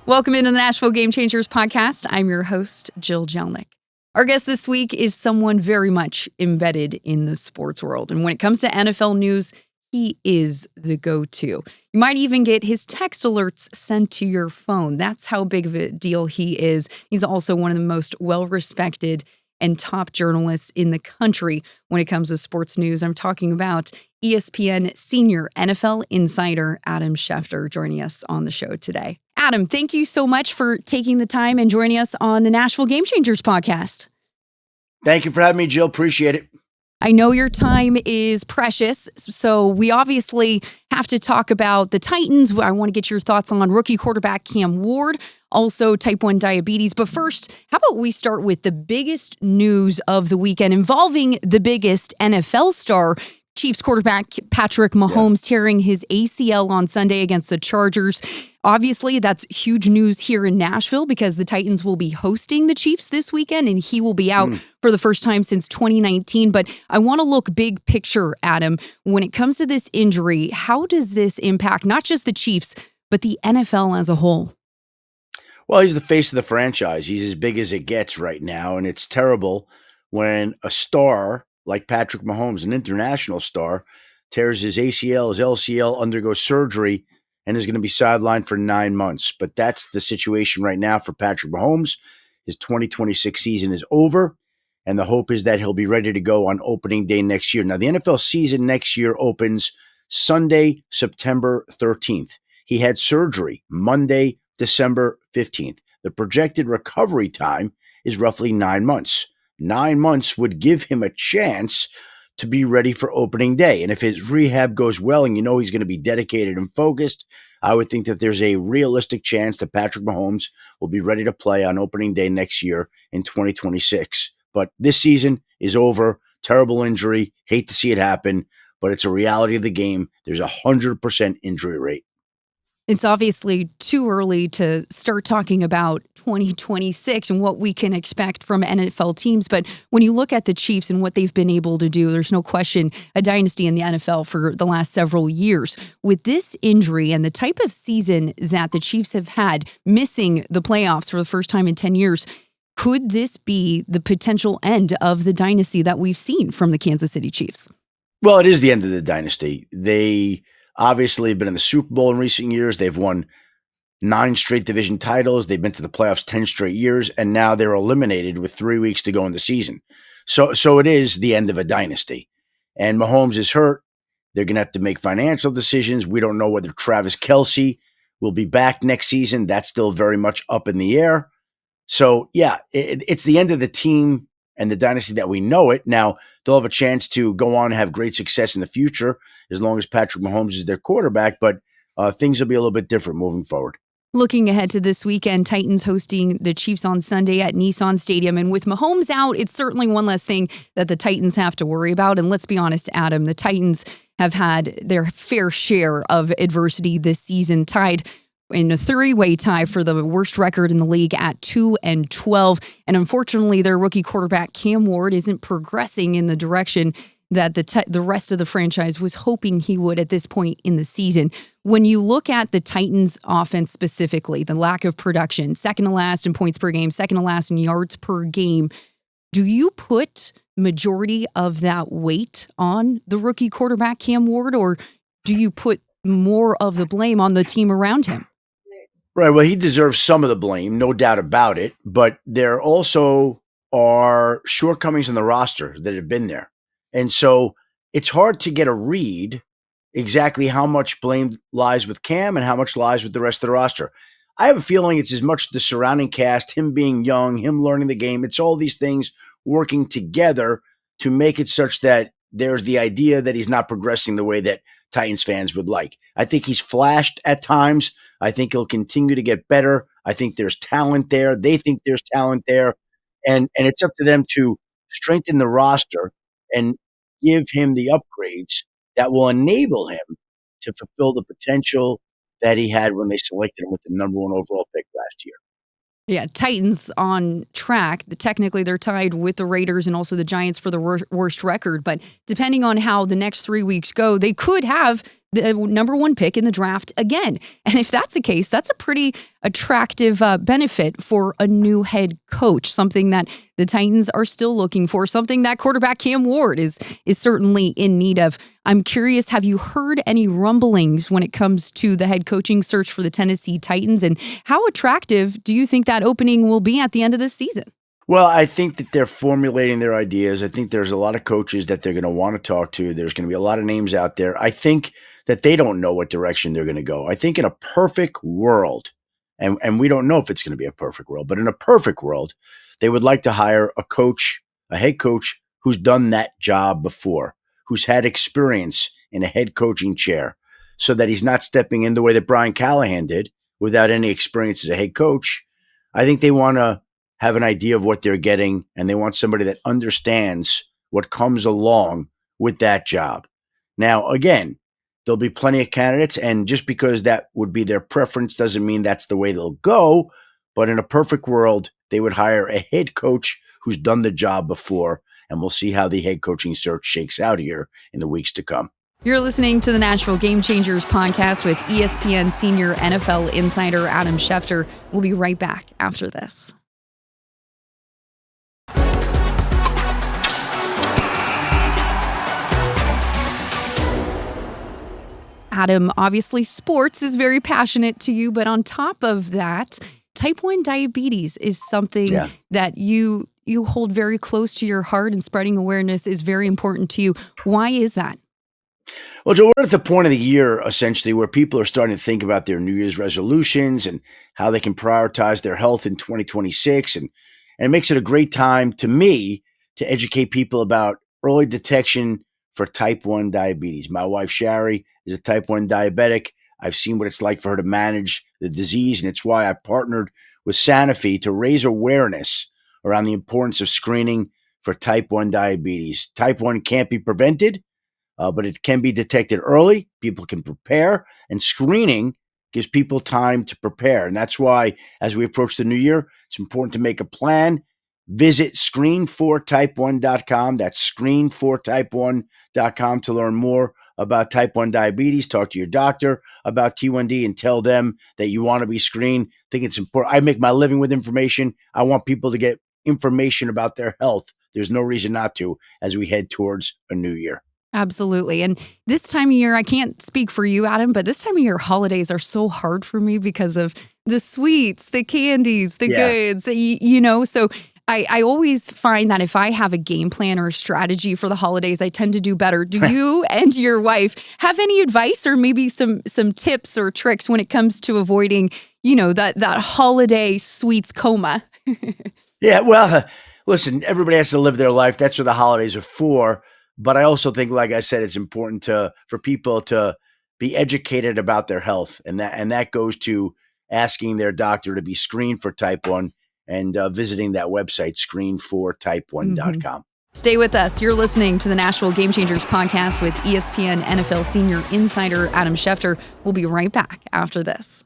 Welcome into the Nashville Game Changers podcast. I'm your host, Jill Jelnick. Our guest this week is someone very much embedded in the sports world. And when it comes to NFL news, he is the go-to. You might even get his text alerts sent to your phone. That's how big of a deal he is. He's also one of the most well-respected and top journalists in the country when it comes to sports news. I'm talking about ESPN senior NFL insider Adam Schefter joining us on the show today. Adam, thank you so much for taking the time and joining us on the Nashville Game Changers podcast. Thank you for having me, Jill. Appreciate it. I know your time is precious, so we obviously have to talk about the Titans. I want to get your thoughts on rookie quarterback Cam Ward, also type 1 diabetes. But first, how about we start with the biggest news of the weekend involving the biggest NFL star, Chiefs quarterback Patrick Mahomes tearing his ACL on Sunday against the Chargers. Obviously, that's huge news here in Nashville because the Titans will be hosting the Chiefs this weekend and he will be out for the first time since 2019. But I want to look big picture, Adam. When it comes to this injury, how does this impact not just the Chiefs, but the NFL as a whole? Well, he's the face of the franchise. He's as big as it gets right now, and it's terrible when a star like Patrick Mahomes, an international star, tears his ACL, his LCL, undergoes surgery, and is going to be sidelined for 9 months. But that's the situation right now for Patrick Mahomes. His 2026 season is over, and the hope is that he'll be ready to go on opening day next year. Now, the NFL season next year opens Sunday, September 13th. He had surgery Monday, December 15th. The projected recovery time is roughly 9 months. 9 months would give him a chance to be ready for opening day. And if his rehab goes well and you know he's going to be dedicated and focused, I would think that there's a realistic chance that Patrick Mahomes will be ready to play on opening day next year in 2026. But this season is over. Terrible injury. Hate to see it happen, but it's a reality of the game. There's 100% injury rate. It's obviously too early to start talking about 2026 and what we can expect from NFL teams. But when you look at the Chiefs and what they've been able to do, there's no question a dynasty in the NFL for the last several years. With this injury and the type of season that the Chiefs have had, missing the playoffs for the first time in 10 years, could this be the potential end of the dynasty that we've seen from the Kansas City Chiefs? Well, it is the end of the dynasty. They obviously have been in the Super Bowl in recent years. They've won 9 straight division titles. They've been to the playoffs 10 straight years, and now they're eliminated with 3 weeks to go in the season. So it is the end of a dynasty. And Mahomes is hurt. They're going to have to make financial decisions. We don't know whether Travis Kelce will be back next season. That's still very much up in the air. So, yeah, it's the end of the team and the dynasty that we know it. Now, they'll have a chance to go on and have great success in the future as long as Patrick Mahomes is their quarterback, but things will be a little bit different moving forward. Looking ahead to this weekend, Titans hosting the Chiefs on Sunday at Nissan Stadium. And with Mahomes out, it's certainly one less thing that the Titans have to worry about. And let's be honest, Adam, the Titans have had their fair share of adversity this season, tied in a 3-way tie for the worst record in the league at 2-12. And unfortunately, their rookie quarterback Cam Ward isn't progressing in the direction that the rest of the franchise was hoping he would at this point in the season. When you look at the Titans offense specifically, the lack of production, second to last in points per game, second to last in yards per game, do you put majority of that weight on the rookie quarterback Cam Ward, or do you put more of the blame on the team around him? Right. Well, he deserves some of the blame, no doubt about it. But there also are shortcomings in the roster that have been there. And so it's hard to get a read exactly how much blame lies with Cam and how much lies with the rest of the roster. I have a feeling it's as much the surrounding cast, him being young, him learning the game. It's all these things working together to make it such that there's the idea that he's not progressing the way that Titans fans would like. I think he's flashed at times. I think he'll continue to get better. I think there's talent there. They think there's talent there. And it's up to them to strengthen the roster and give him the upgrades that will enable him to fulfill the potential that he had when they selected him with the number 1 overall pick last year. Yeah, Titans on track. Technically, they're tied with the Raiders and also the Giants for the worst record. But depending on how the next 3 weeks go, they could have the number one pick in the draft again. And if that's the case, that's a pretty attractive benefit for a new head coach, something that the Titans are still looking for, something that quarterback Cam Ward is certainly in need of. I'm curious, have you heard any rumblings when it comes to the head coaching search for the Tennessee Titans? And how attractive do you think that opening will be at the end of this season? Well, I think that they're formulating their ideas. I think there's a lot of coaches that they're going to want to talk to. There's going to be a lot of names out there. I think that they don't know what direction they're going to go. I think in a perfect world, and we don't know if it's going to be a perfect world, but in a perfect world, they would like to hire a coach, a head coach who's done that job before, who's had experience in a head coaching chair, so that he's not stepping in the way that Brian Callahan did without any experience as a head coach. I think they want to have an idea of what they're getting, and they want somebody that understands what comes along with that job. Now, again, there'll be plenty of candidates, and just because that would be their preference doesn't mean that's the way they'll go. But in a perfect world, they would hire a head coach who's done the job before, and we'll see how the head coaching search shakes out here in the weeks to come. You're listening to the Nashville Game Changers podcast with ESPN senior NFL insider Adam Schefter. We'll be right back after this. Adam, obviously sports is very passionate to you, but on top of that, type 1 diabetes is something that you hold very close to your heart, and spreading awareness is very important to you. Why is that? Well, Joe, we're at the point of the year, essentially, where people are starting to think about their New Year's resolutions and how they can prioritize their health in 2026. And it makes it a great time, to me, to educate people about early detection for type 1 diabetes. My wife, Shari, is a type 1 diabetic. I've seen what it's like for her to manage the disease, and it's why I partnered with Sanofi to raise awareness around the importance of screening for type 1 diabetes. Type 1 can't be prevented, but it can be detected early. People can prepare, and screening gives people time to prepare. And that's why, as we approach the new year, it's important to make a plan. Visit screen4type1.com. That's screen4type1.com to learn more about type 1 diabetes. Talk to your doctor about T1D and tell them that you want to be screened. I think it's important. I make my living with information. I want people to get information about their health. There's no reason not to as we head towards a new year. Absolutely. And this time of year, I can't speak for you, Adam, but this time of year, holidays are so hard for me because of the sweets, the candies, the goods, so I always find that if I have a game plan or a strategy for the holidays, I tend to do better. Do you and your wife have any advice or maybe some tips or tricks when it comes to avoiding, that holiday sweets coma? Yeah, well, listen, everybody has to live their life. That's what the holidays are for. But I also think, like I said, it's important for people to be educated about their health. And that goes to asking their doctor to be screened for type 1 and visiting that website, screen4type1.com. Stay with us. You're listening to the Nashville Game Changers podcast with ESPN NFL senior insider Adam Schefter. We'll be right back after this.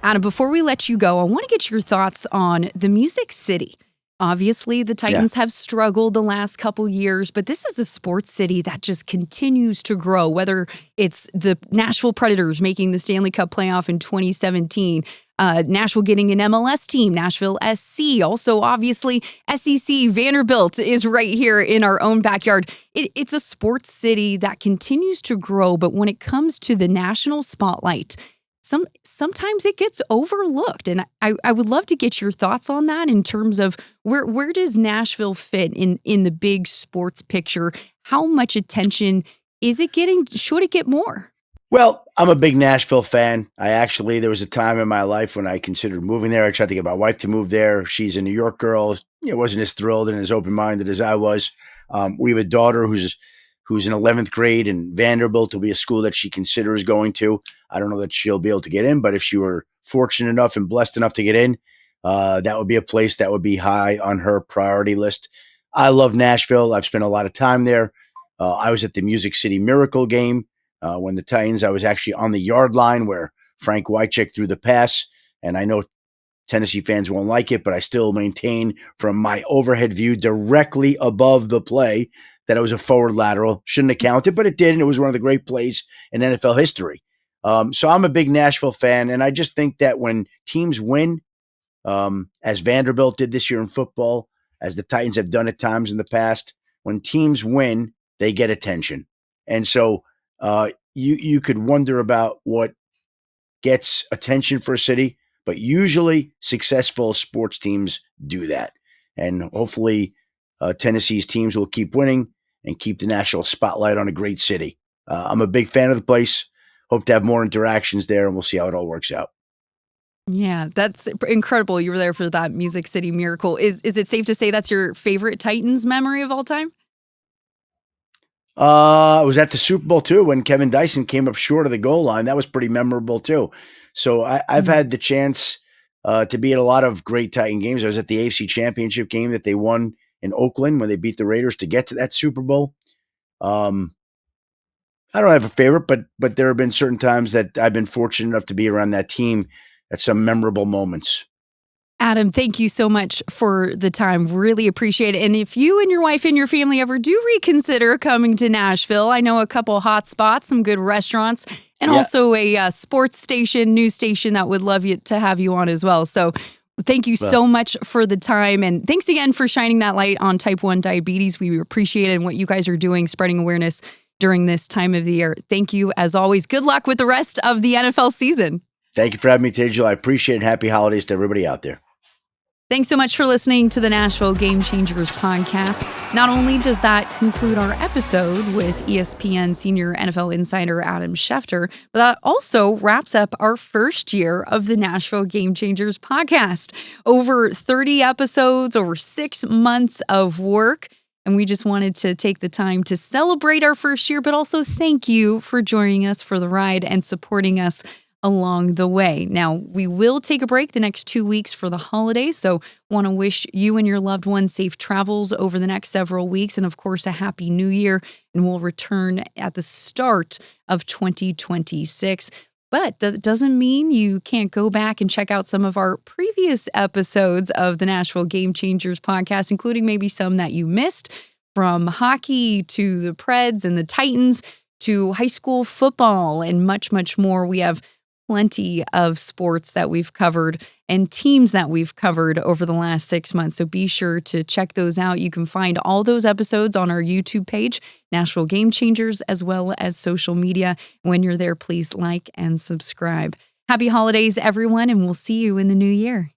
Adam, before we let you go, I want to get your thoughts on the Music City. Obviously, the Titans have struggled the last couple years, but this is a sports city that just continues to grow, whether it's the Nashville Predators making the Stanley Cup playoff in 2017, Nashville getting an MLS team, Nashville SC. Also, obviously, SEC, Vanderbilt is right here in our own backyard. It's a sports city that continues to grow, but when it comes to the national spotlight, sometimes it gets overlooked. And I would love to get your thoughts on that in terms of where does Nashville fit in the big sports picture? How much attention is it getting? Should it get more? Well, I'm a big Nashville fan. There was a time in my life when I considered moving there. I tried to get my wife to move there. She's a New York girl. Wasn't as thrilled and as open-minded as I was. We have a daughter who's in 11th grade, and Vanderbilt will be a school that she considers going to. I don't know that she'll be able to get in, but if she were fortunate enough and blessed enough to get in, that would be a place that would be high on her priority list. I love Nashville. I've spent a lot of time there. I was at the Music City Miracle game when the Titans, I was actually on the yard line where Frank Wycheck threw the pass. And I know Tennessee fans won't like it, but I still maintain from my overhead view directly above the play that it was a forward lateral. Shouldn't have counted, but it did, and it was one of the great plays in NFL history. So I'm a big Nashville fan, and I just think that when teams win, as Vanderbilt did this year in football, as the Titans have done at times in the past, when teams win, they get attention. And so you could wonder about what gets attention for a city, but usually successful sports teams do that. And hopefully Tennessee's teams will keep winning and keep the national spotlight on a great city. I'm a big fan of the place. Hope to have more interactions there, and we'll see how it all works out. Yeah, that's incredible. You were there for that Music City Miracle. Is it safe to say that's your favorite Titans memory of all time? I was at the Super Bowl too when Kevin Dyson came up short of the goal line. That was pretty memorable too. So I've had the chance to be at a lot of great Titan games. I was at the AFC Championship game that they won in Oakland when they beat the Raiders to get to that Super Bowl. I don't have a favorite, but there have been certain times that I've been fortunate enough to be around that team at some memorable moments. Adam, thank you so much for the time. Really appreciate it. And if you and your wife and your family ever do reconsider coming to Nashville, I know a couple hot spots, some good restaurants, and also a sports station, news station that would love you to have you on as well. So thank you so much for the time. And thanks again for shining that light on type 1 diabetes. We appreciate it and what you guys are doing, spreading awareness during this time of the year. Thank you as always. Good luck with the rest of the NFL season. Thank you for having me today, Jill. I appreciate it. Happy holidays to everybody out there. Thanks so much for listening to the Nashville Game Changers podcast. Not only does that conclude our episode with ESPN senior NFL insider Adam Schefter, but that also wraps up our first year of the Nashville Game Changers podcast. Over 30 episodes, over 6 months of work. And we just wanted to take the time to celebrate our first year, but also thank you for joining us for the ride and supporting us along the way. Now, we will take a break the next 2 weeks for the holidays, so want to wish you and your loved ones safe travels over the next several weeks, and of course, a happy new year, and we'll return at the start of 2026. But that doesn't mean you can't go back and check out some of our previous episodes of the Nashville Game Changers podcast, including maybe some that you missed, from hockey to the Preds and the Titans to high school football and much, much more. We have plenty of sports that we've covered and teams that we've covered over the last 6 months. So be sure to check those out. You can find all those episodes on our YouTube page, Nashville Game Changers, as well as social media. When you're there, please like and subscribe. Happy holidays, everyone, and we'll see you in the new year.